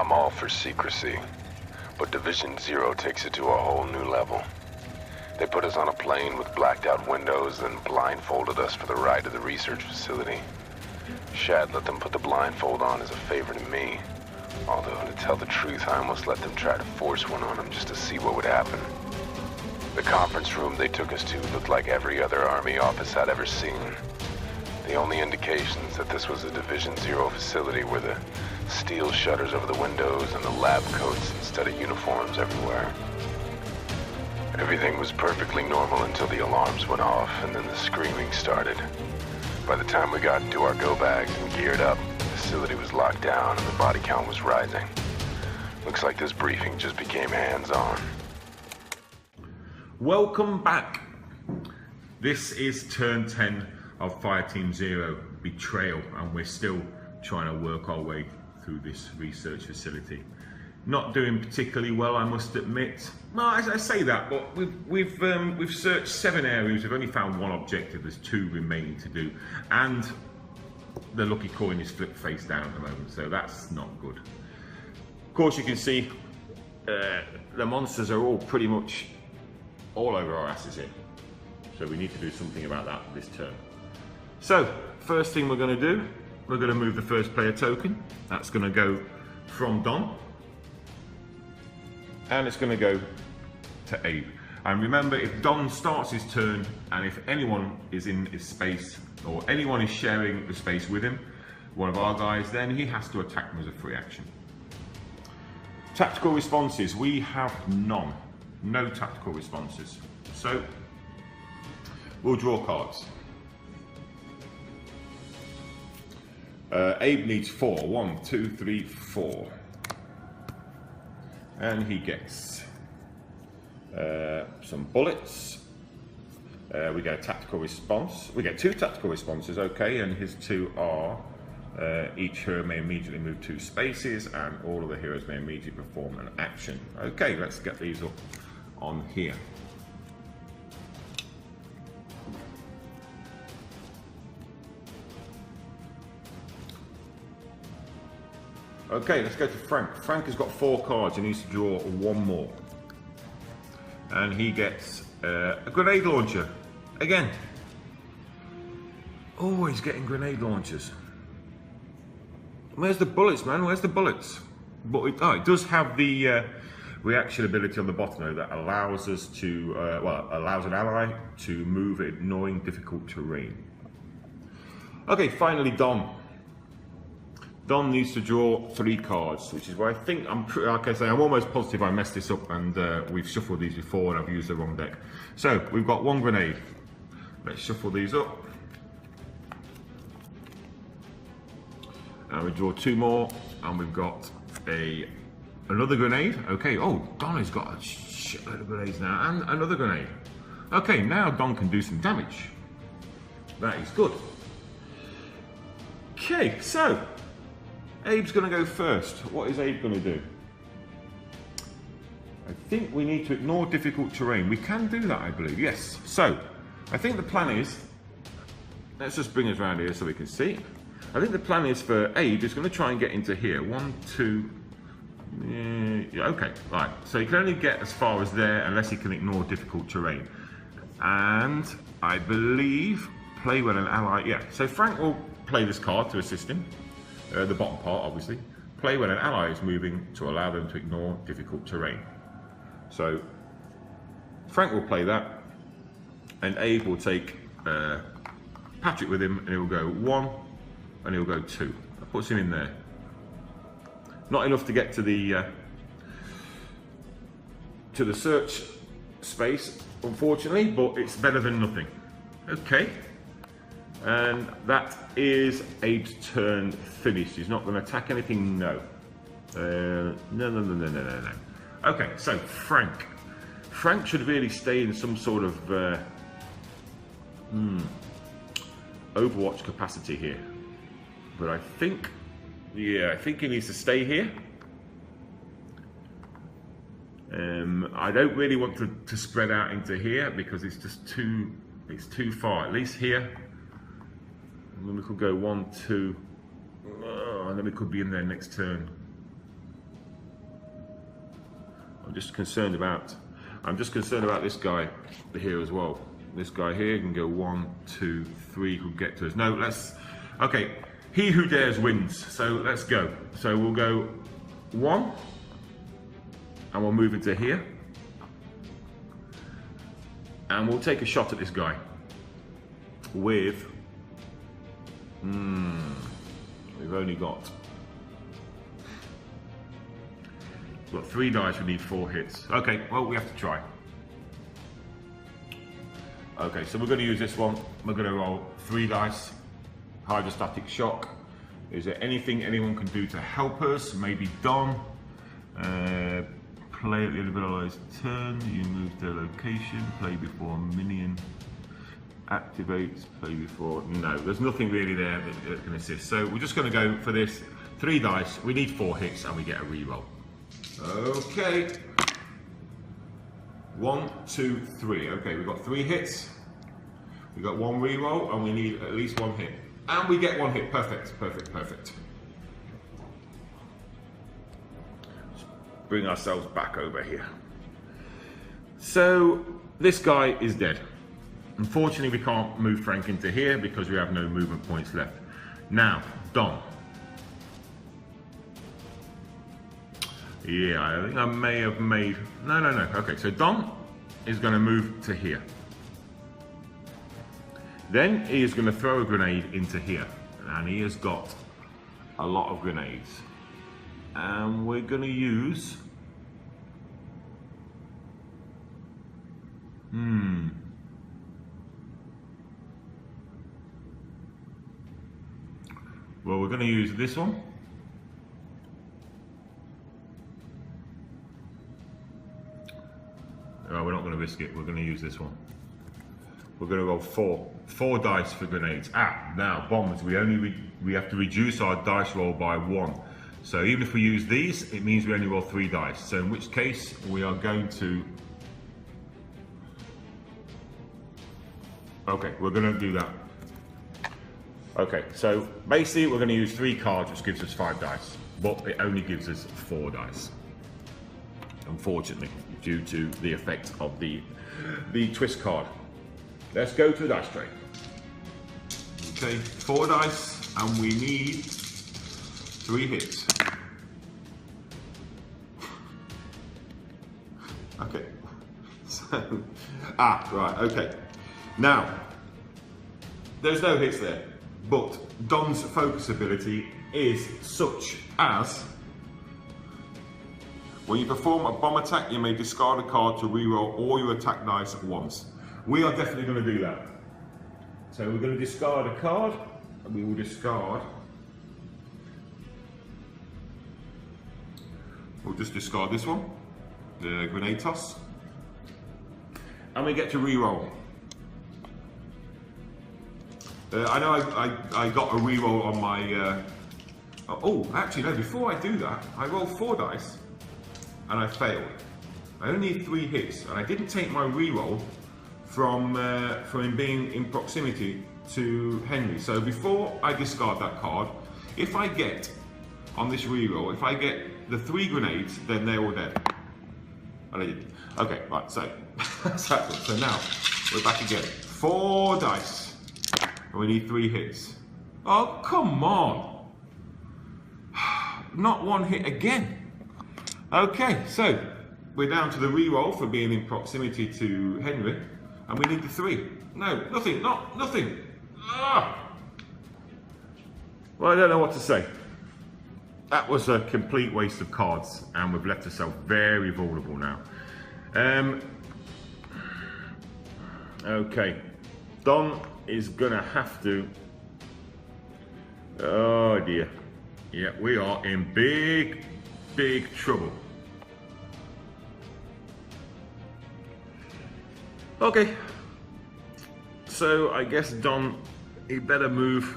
I'm all for secrecy, but Division Zero takes it to a whole new level. They put us on a plane with blacked out windows, then blindfolded us for the ride to the research facility. Shad let them put the blindfold on as a favor to me, although to tell the truth, I almost let them try to force one on him just to see what would happen. The conference room they took us to looked like every other Army office I'd ever seen. The only indications that this was a Division Zero facility were the steel shutters over the windows and the lab coats instead of uniforms everywhere. Everything was perfectly normal until the alarms went off and then the screaming started. By the time we got into our go bags and geared up, the facility was locked down and the body count was rising. Looks like this briefing just became hands-on. Welcome back. This is turn 10 of Fireteam Zero, Betrayal, and we're still trying to work our way through this research facility. Not doing particularly well, I must admit. Well, I say that, but we've searched 7 areas. We've only found 1 objective. There's 2 remaining to do, and the lucky coin is flipped face down at the moment, so that's not good. Of course, you can see the monsters are all pretty much all over our asses here, so we need to do something about that this turn. So, first thing we're going to do, we're going to move the first player token. That's going to go from Don, and it's going to go to Abe. And remember, if Don starts his turn, and if anyone is in his space, or anyone is sharing the space with him, one of our guys, then he has to attack them as a free action. Tactical responses, we have none. No tactical responses. So, we'll draw cards. Abe needs 4. 1, 2, 3, 4. And he gets some bullets. We get a tactical response. We get 2 tactical responses, okay, and his 2 are each hero may immediately move 2 spaces, and all of the heroes may immediately perform an action. Okay, let's get these up on here. Okay, let's go to Frank. Frank has got 4 cards. He needs to draw 1 more. And he gets a grenade launcher. Again. Always getting grenade launchers. Where's the bullets, man? Where's the bullets? But it does have the reaction ability on the bottom though, that allows us to, allows an ally to move ignoring difficult terrain. Okay, finally Dom. Don needs to draw 3 cards, which is where I think like I say, I'm almost positive I messed this up, and we've shuffled these before and I've used the wrong deck. So we've got 1 grenade. Let's shuffle these up. And we draw 2 more, and we've got another grenade. Okay, oh, Don has got a shitload of grenades now, and another grenade. Okay, now Don can do some damage. That is good. Okay, so Abe's going to go first. What is Abe going to do? I think we need to ignore difficult terrain. We can do that, I believe. Yes. So, I think the plan is, let's just bring us around here so we can see. I think the plan is for Abe is going to try and get into here. 1, 2. Yeah, okay, right. So he can only get as far as there unless he can ignore difficult terrain. And I believe play when an ally. Yeah. So Frank will play this card to assist him. The bottom part, obviously. Play when an ally is moving to allow them to ignore difficult terrain. So Frank will play that, and Abe will take Patrick with him, and he'll go 1, and he'll go 2. That puts him in there. Not enough to get to the search space, unfortunately, but it's better than nothing. Okay. And that is Abe's turn finished. He's not going to attack anything, no. No. Okay, so Frank. Frank should really stay in some sort of Overwatch capacity here. But I think, yeah, I think he needs to stay here. I don't really want to spread out into here because it's just too far. At least here. And then we could go 1, 2, and then we could be in there next turn. just concerned about this guy here as well. This guy here can go 1, 2, 3, could get to us. No, okay, he who dares wins. So let's go. So we'll go 1, and we'll move into here. And we'll take a shot at this guy with, we've only got 3 dice, we need 4 hits. Okay, well, we have to try. Okay, so we're going to use this one. We're going to roll 3 dice, hydrostatic shock. Is there anything anyone can do to help us? Maybe Don. Play at the end of the ally's turn, you move to a location, play before a minion activates, play before... No, there's nothing really there that can assist. So we're just going to go for this 3 dice. We need 4 hits and we get a reroll. Okay. 1, 2, 3. Okay, we've got 3 hits. We've got 1 reroll and we need at least 1 hit. And we get 1 hit. Perfect, perfect, perfect. Bring ourselves back over here. So this guy is dead. Unfortunately, we can't move Frank into here because we have no movement points left. Now, Don. Yeah, I think I may have made... No. Okay, so Don is going to move to here. Then he is going to throw a grenade into here. And he has got a lot of grenades. And we're going to use... Well, we're going to use this one. Oh, we're not going to risk it. We're going to use this one. We're going to roll 4 dice for grenades. Now bombs. We have to reduce our dice roll by 1. So even if we use these, it means we only roll 3 dice. So in which case, we are going to... Okay, we're going to do that. Okay, so basically we're going to use 3 cards, which gives us 5 dice. But it only gives us 4 dice. Unfortunately, due to the effect of the twist card. Let's go to the dice tray. Okay, 4 dice, and we need 3 hits. Okay, so, right, okay. Now, there's no hits there, but Don's focus ability is such as, when you perform a bomb attack, you may discard a card to reroll all your attack dice at once. We are definitely going to do that. So we're going to discard a card, and we will discard... We'll just discard this one, the grenade toss. And we get to reroll. I know I got a reroll on my... oh, actually no, before I do that, I rolled 4 dice, and I failed. I only need 3 hits, and I didn't take my reroll from him being in proximity to Henry. So before I discard that card, if I get, on this reroll, if I get the 3 grenades, then they're all dead. And I didn't. Okay, right, so that's that one. So now, we're back again. 4 dice, and we need 3 hits. Oh, come on. Not 1 hit again. Okay, so we're down to the reroll for being in proximity to Henry, and we need the 3. No, nothing, nothing. Well, I don't know what to say. That was a complete waste of cards, and we've left ourselves very vulnerable now. Okay, Don is gonna have to... Oh dear. Yeah, we are in big trouble. Okay, so I guess Don, he better move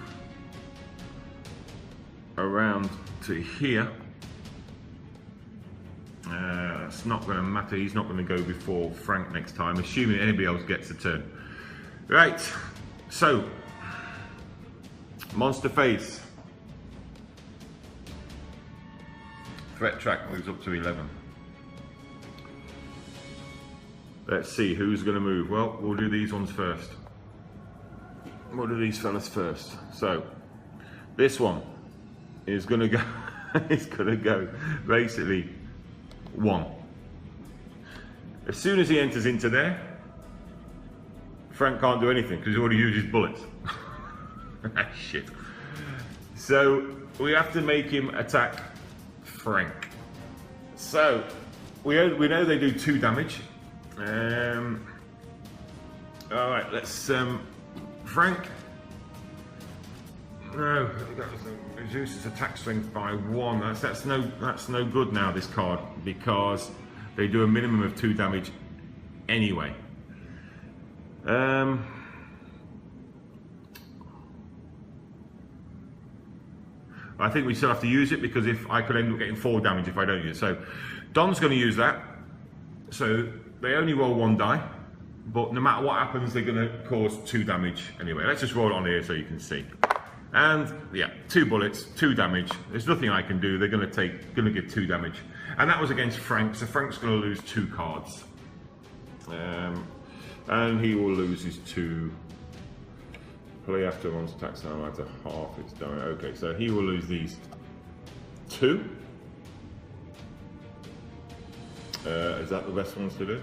around to here. It's not going to matter, he's not going to go before Frank next time, assuming anybody else gets a turn. Right, so, monster phase. Threat track moves up to 11. Let's see who's going to move. Well, we'll do these ones first. We'll do these fellas first. So, this one is going to go. It's going to go basically 1. As soon as he enters into there, Frank can't do anything because he's already used his bullets. Shit. So we have to make him attack Frank. So we know they do 2 damage. All right, let's Frank. No, reduces attack strength by 1. That's no good now, this card, because they do a minimum of 2 damage anyway. I think we still have to use it because if I could end up getting 4 damage if I don't use it. So Don's going to use that. So they only roll 1 die, but no matter what happens, they're going to cause 2 damage anyway. Let's just roll it on here so you can see. And yeah, 2 bullets, 2 damage. There's nothing I can do. They're going to give 2 damage, and that was against Frank. So Frank's going to lose 2 cards, and he will lose his 2. Play after one's attacks now after half its damage. Okay, so he will lose these 2. Is that the best ones to do?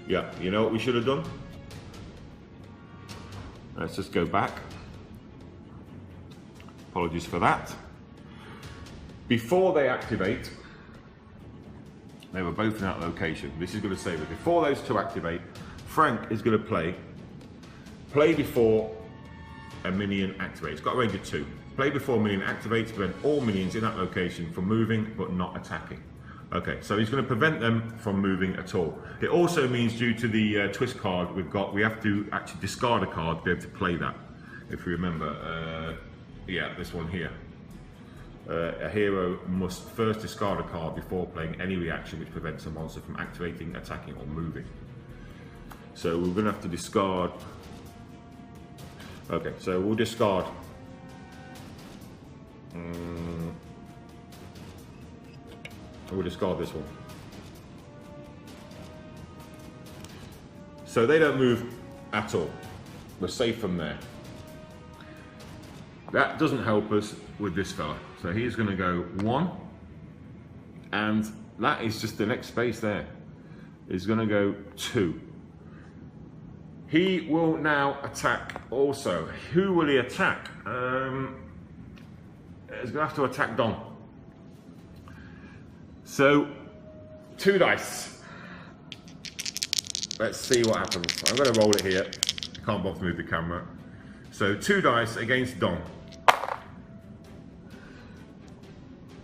Yeah, you know what we should have done? Let's just go back. Apologies for that. Before they activate, they were both in that location. This is going to save it. Before those 2 activate, Frank is going to play before a minion activates. It's got a range of 2. Play before a minion activates, prevent all minions in that location from moving but not attacking. Okay, so he's going to prevent them from moving at all. It also means, due to the twist card we have to actually discard a card to be able to play that. If you remember, yeah, this one here. A hero must first discard a card before playing any reaction which prevents a monster from activating, attacking, or moving. So we're going to have to discard. Okay, so we'll discard. We'll discard this one. So they don't move at all. We're safe from there. That doesn't help us with this fella. So he's going to go 1, and that is just the next space there. Is going to go 2. He will now attack also. Who will he attack? He's going to have to attack Don. So, 2 dice. Let's see what happens. I'm going to roll it here. I can't bother to move the camera. So 2 dice against Don.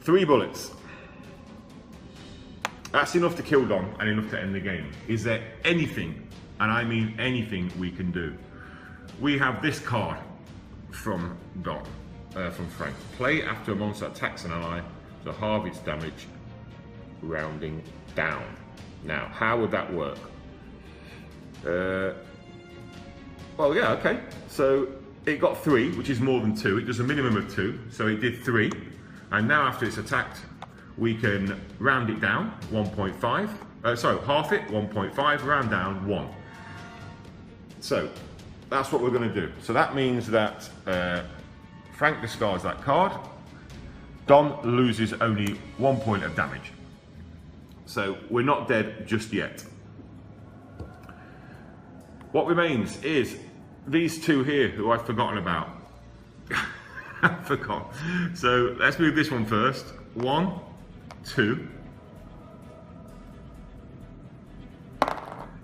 3 bullets. That's enough to kill Don and enough to end the game. Is there anything, and I mean anything, we can do? We have this card from Don, from Frank. Play after a monster attacks an ally to halve its damage, rounding down. Now, how would that work? Well, yeah, okay. So it got 3, which is more than 2. It does a minimum of 2, so it did 3. And now after it's attacked, we can round it down, 1.5. Sorry, half it, 1.5, round down, 1. So that's what we're going to do. So that means that Frank discards that card. Don loses only 1 point of damage. So we're not dead just yet. What remains is these 2 here, who I've forgotten about. I forgot. So let's move this one first. 1, 2.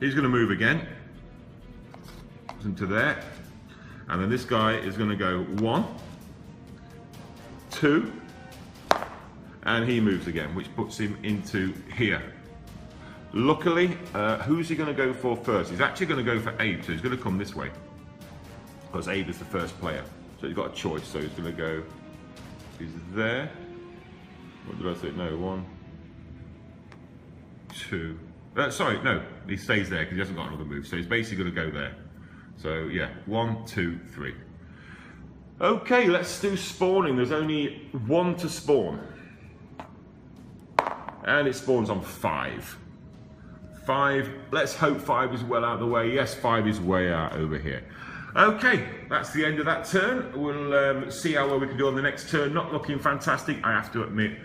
He's going to move again into there, and then this guy is going to go 1, 2, and he moves again, which puts him into here. Luckily, who's he going to go for first? He's actually going to go for Abe, so he's going to come this way, because Abe is the first player. So he's got a choice, so he's going to go, he's there. What did I say? No, 1, 2. Sorry, no, he stays there because he hasn't got another move. So he's basically going to go there. So yeah, 1, 2, 3. Okay, let's do spawning. There's only one to spawn. And it spawns on 5. 5, let's hope 5 is well out of the way. Yes, 5 is way out over here. Okay, that's the end of that turn. We'll see how well we can do on the next turn. Not looking fantastic, I have to admit.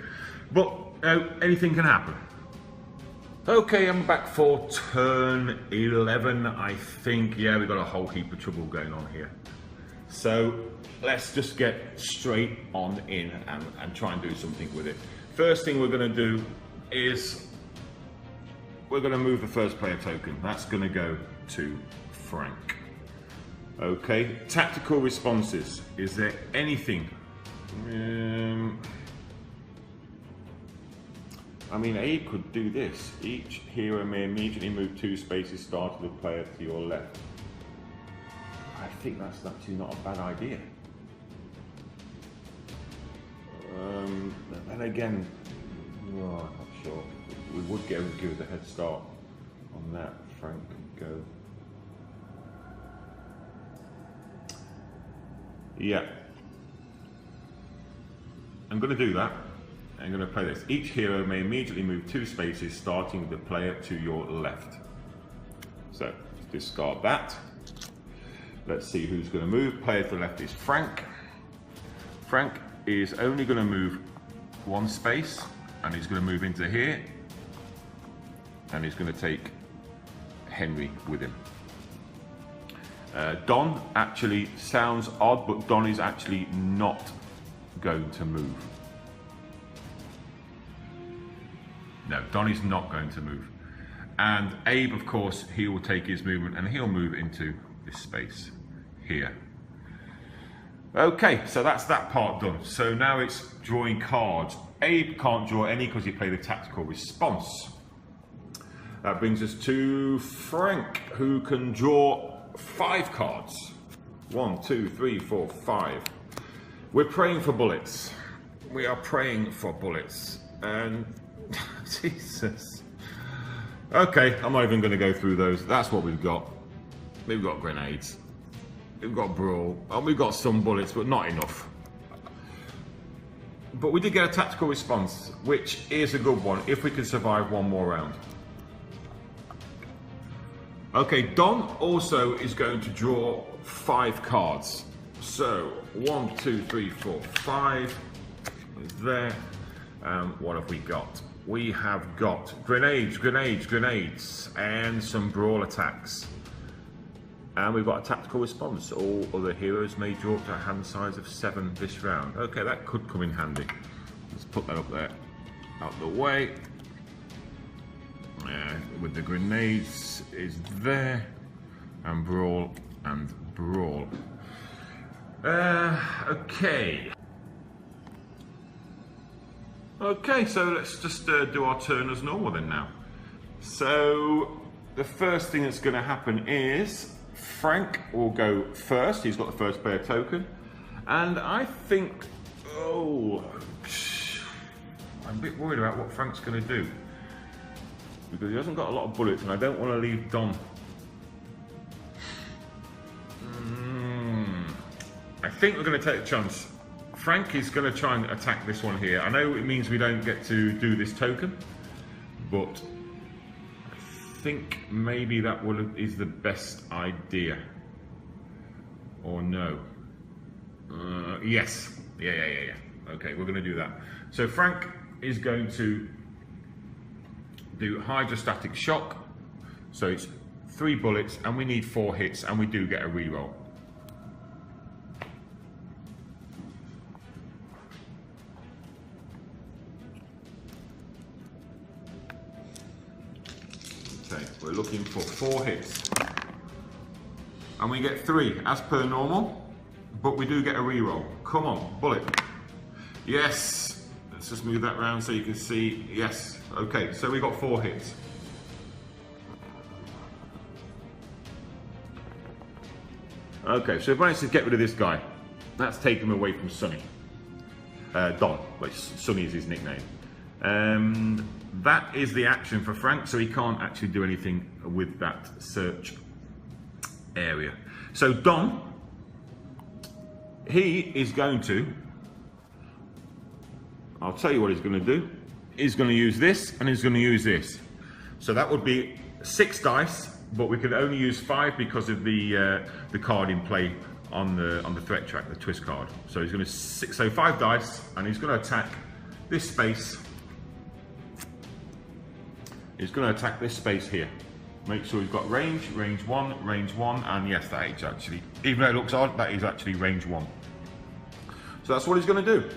But anything can happen. Okay, I'm back for turn 11, I think. Yeah, we've got a whole heap of trouble going on here. So let's just get straight on in and try and do something with it. First thing we're going to do is we're going to move the first player token. That's going to go to Frank. Okay, tactical responses. Is there anything? I mean, Abe could do this. Each hero may immediately move 2 spaces starting the player to your left. I think that's actually not a bad idea. Then again, I'm not sure. We would give us a head start on that. Frank could go. Yeah. I'm going to do that. I'm going to play this. Each hero may immediately move 2 spaces, starting the player to your left. So, discard that. Let's see who's going to move. Player to the left is Frank. Frank is only going to move 1 space, and he's going to move into here, and he's going to take Henry with him. Don actually sounds odd, but Don is actually not going to move. No, Don is not going to move. And Abe, of course, he will take his movement and he'll move into this space here. Okay, so that's that part done. So now it's drawing cards. Abe can't draw any because he played a tactical response. That brings us to Frank, who can draw 5 cards. 1, 2, 3, 4, 5. We're praying for bullets. We are praying for bullets. And Jesus. Okay, I'm not even going to go through those. That's what we've got. We've got grenades. We've got brawl. And we've got some bullets, but not enough. But we did get a tactical response, which is a good one if we can survive one more round. Okay, Don also is going to draw 5 cards. So 1, 2, 3, 4, 5 is there. What have we got? We have got grenades, grenades, grenades, and some brawl attacks. And we've got a tactical response. All other heroes may draw up to a hand size of 7 this round. Okay, that could come in handy. Let's put that up there, out the way. With the grenades is there, and brawl and brawl. Okay. Okay, so let's just do our turn as normal then now. So the first thing that's going to happen is Frank will go first. He's got the first player token, and I think, I'm a bit worried about what Frank's going to do, because he hasn't got a lot of bullets, and I don't want to leave Don. I think we're going to take a chance. Frank is going to try and attack this one here. I know it means we don't get to do this token, but I think maybe that is the best idea. Or no? Yes. Yeah. Okay, we're going to do that. So Frank is going to do hydrostatic shock. So it's 3 bullets, and we need 4 hits, and we do get a reroll. Okay, we're looking for 4 hits. And we get 3 as per normal, but we do get a reroll. Come on, bullet. Yes. Let's just move that around so you can see. Yes. Okay, so we got 4 hits. Okay, so we've managed to get rid of this guy. That's taken him away from Sonny. Don, which Sonny is his nickname. That is the action for Frank, so he can't actually do anything with that search area. So Don he is going to, I'll tell you what he's going to do. He's going to use this and he's going to use this. So that would be 6 dice, but we can only use 5 because of the card in play on the threat track, the twist card. So he's going to 5 dice, and he's going to attack this space. He's going to attack this space here. Make sure he's got range 1, and yes, that is actually, even though it looks odd, that is actually range 1. So that's what he's going to do.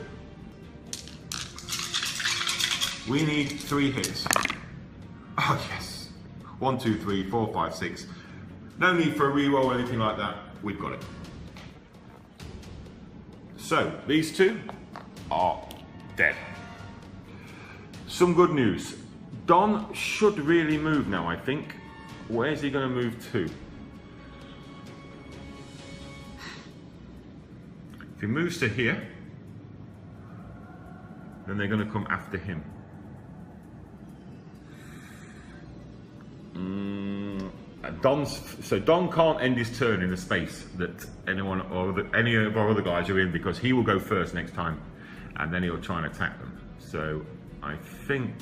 We need 3 hits. Oh yes. 1, 2, 3, 4, 5, 6. No need for a reroll or anything like that. We've got it. So these 2 are dead. Some good news. Don should really move now, I think. Where's he going to move to? If he moves to here, then they're going to come after him. So Don can't end his turn in the space that anyone or any of our other guys are in, because he will go first next time, and then he'll try and attack them. So I think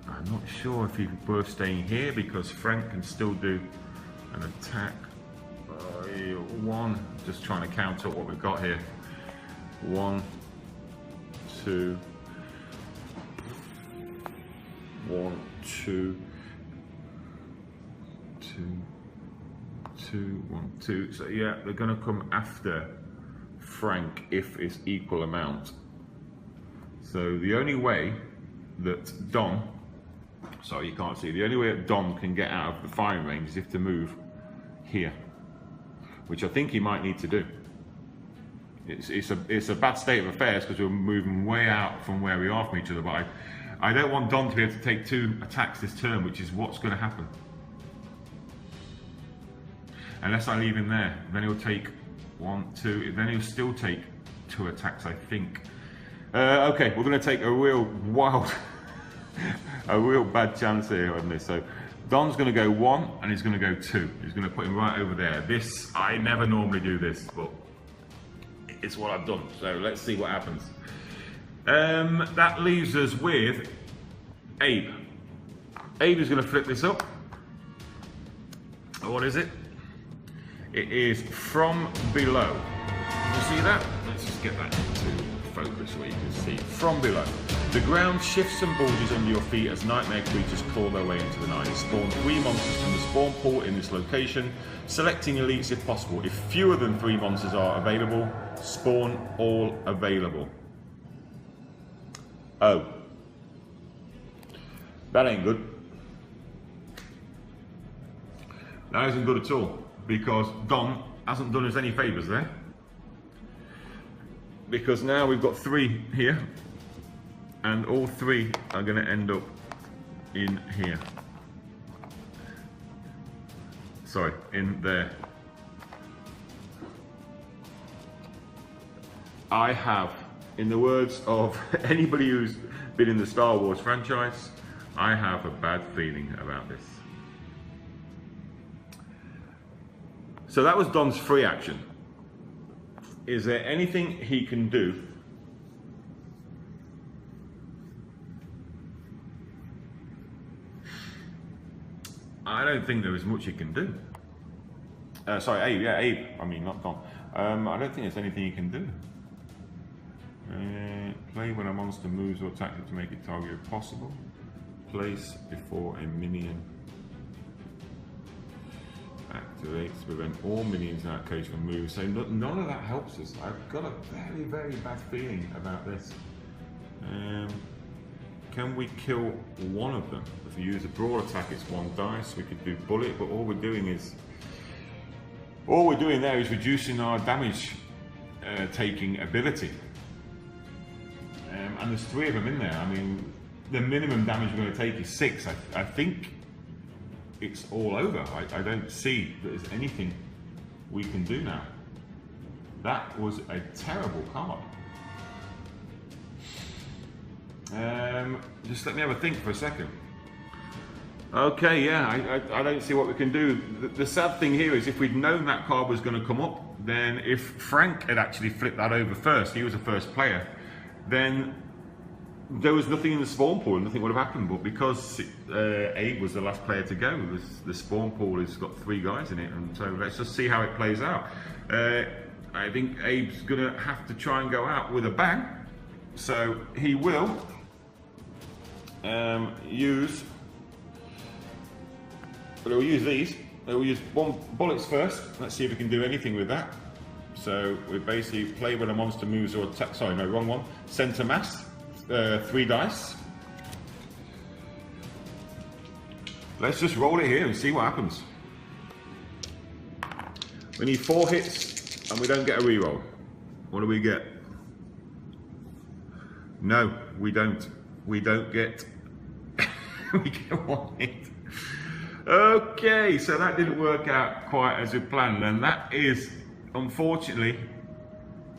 I'm not sure if he's worth staying here, because Frank can still do an attack. 1, just trying to count up what we've got here. 1, 2, 1, 2, 2, 1, 2. So yeah, they're going to come after Frank if it's equal amount. So the only way that Don, sorry, you can't see, the only way that Don can get out of the firing range is if to move here, which I think he might need to do. It's a bad state of affairs because we're moving way out from where we are from each other, but I don't want Don to be able to take 2 attacks this turn, which is what's going to happen. Unless I leave him there, then he'll take 1, 2, then he'll still take 2 attacks, I think. Okay, we're going to take a real wild, a real bad chance here on this. So Don's going to go 1 and he's going to go 2. He's going to put him right over there. This, I never normally do this, but it's what I've done. So let's see what happens. That leaves us with Abe. Abe is going to flip this up. What is it? It is from below. You see that? Let's just get that into focus where you can see. From below. The ground shifts and bulges under your feet as nightmare creatures claw their way into the night. Spawn 3 monsters from the spawn pool in this location, selecting elites if possible. If fewer than 3 monsters are available, spawn all available. Oh. That ain't good. That isn't good at all, because Don hasn't done us any favours there. Because now we've got 3 here, and all 3 are going to end up in here. Sorry, in there. I have, in the words of anybody who's been in the Star Wars franchise, I have a bad feeling about this. So that was Don's free action. Is there anything he can do? I don't think there is much he can do. Sorry, Abe, yeah, Abe, I mean, not Don. I don't think there's anything he can do. Play when a monster moves or attacks to make it target if possible. Place before a minion activates to prevent all minions in that case from moving. So none of that helps us. I've got a very, very bad feeling about this. Can we kill one of them? If we use a brawl attack, it's 1 dice. We could do bullet, but all we're doing there is reducing our damage taking ability. And there's 3 of them in there. I mean, the minimum damage we're going to take is 6. I think it's all over. I don't see that there's anything we can do now. That was a terrible card. Just let me have a think for a second. Okay, yeah, I don't see what we can do. The sad thing here is if we'd known that card was going to come up, then if Frank had actually flipped that over first, he was the first player, then there was nothing in the spawn pool and nothing would have happened. But because Abe was the last player to go, the spawn pool has got 3 guys in it, and so let's just see how it plays out. I think Abe's going to have to try and go out with a bang, so he will use... But we'll use these. We'll use bullets first. Let's see if we can do anything with that. So we basically play when a monster moves or attack. Sorry, no, wrong one. Center mass. 3 dice. Let's just roll it here and see what happens. We need 4 hits and we don't get a reroll. What do we get? No, we don't. We don't get. We get 1 hit. Okay, so that didn't work out quite as we planned, and that is, unfortunately,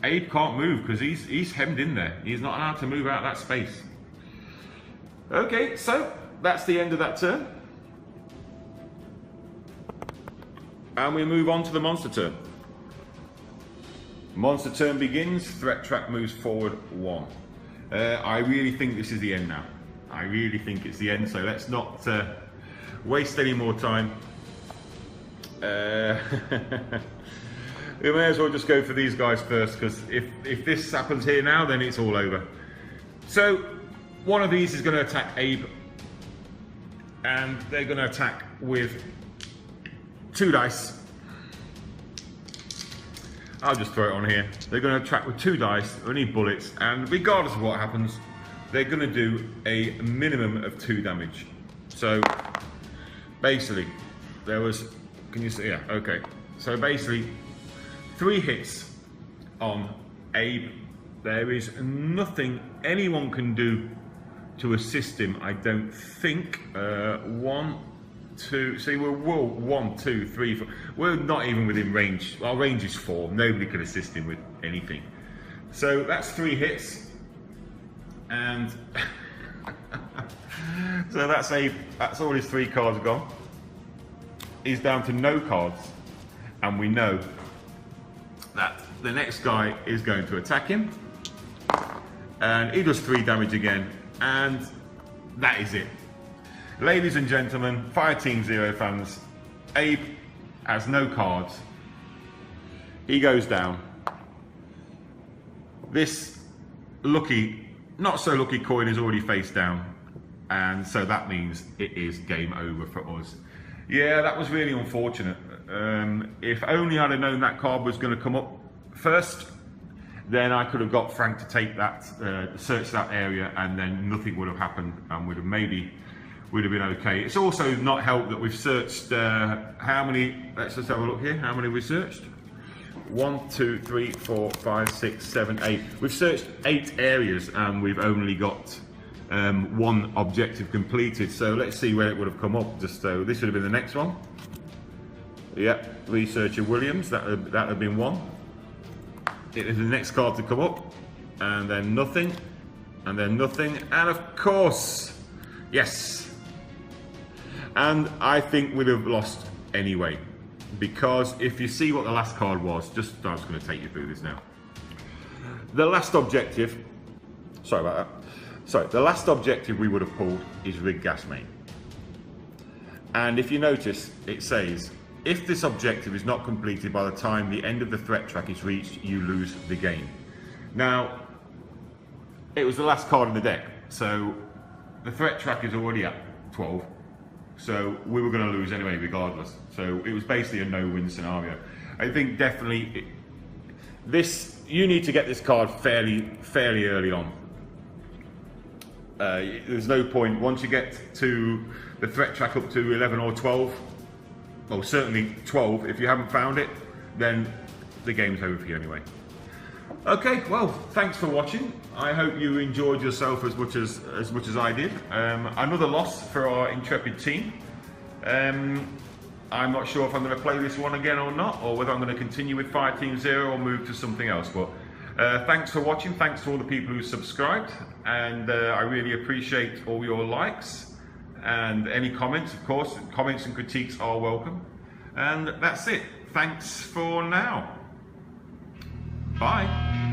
Abe can't move because he's hemmed in there. He's not allowed to move out of that space. Okay, so that's the end of that turn. And we move on to the monster turn. Monster turn begins, threat track moves forward 1. I really think this is the end now. I really think it's the end, so let's not waste any more time. We may as well just go for these guys first, because if this happens here now, then it's all over. So one of these is going to attack Abe, and they're going to attack with 2 dice. I'll just throw it on here. They're going to attack with 2 dice, we need bullets, and regardless of what happens, they're going to do a minimum of 2 damage. So basically, there was, can you see? Yeah, okay. So basically, 3 hits on Abe. There is nothing anyone can do to assist him, I don't think. 1, 2, see, we're 1, 2, 3, 4. We're not even within range. Our range is 4. Nobody can assist him with anything. So that's 3 hits. And so that's Abe. That's all his 3 cards gone. He's down to no cards. And we know that the next guy is going to attack him. And he does 3 damage again. And that is it. Ladies and gentlemen, Fireteam Zero fans, Abe has no cards. He goes down. This lucky, not so lucky coin is already face down. And so that means it is game over for us. Yeah, that was really unfortunate. If only I'd have known that card was going to come up first, then I could have got Frank to take that, search that area, and then nothing would have happened, and would have been okay. It's also not helped that we've searched how many. Let's just have a look here. How many we searched? 1, 2, 3, 4, 5, 6, 7, 8. We've searched 8 areas, and we've only got 1 objective completed. So let's see where it would have come up. Just so this would have been the next one. Yep, researcher Williams. That would have been 1. It is the next card to come up, and then nothing, and then nothing, and of course, yes. And I think we'd have lost anyway, because if you see what the last card was, I'm just going to take you through this now. The last objective, sorry about that. Sorry, the last objective we would have pulled is rig gas main. And if you notice, it says, if this objective is not completed by the time the end of the threat track is reached, you lose the game. Now, it was the last card in the deck, so the threat track is already at 12, so we were going to lose anyway regardless. So it was basically a no-win scenario. I think definitely you need to get this card fairly early on. There's no point, once you get to the threat track up to 11 or 12, well, certainly 12, if you haven't found it, then the game's over for you anyway. Okay, well, thanks for watching. I hope you enjoyed yourself as much as I did. Another loss for our intrepid team. I'm not sure if I'm going to play this one again or not, or whether I'm going to continue with Fireteam Zero or move to something else. But thanks for watching. Thanks to all the people who subscribed, and I really appreciate all your likes. And any comments, of course, comments and critiques are welcome. And that's it. Thanks for now. Bye.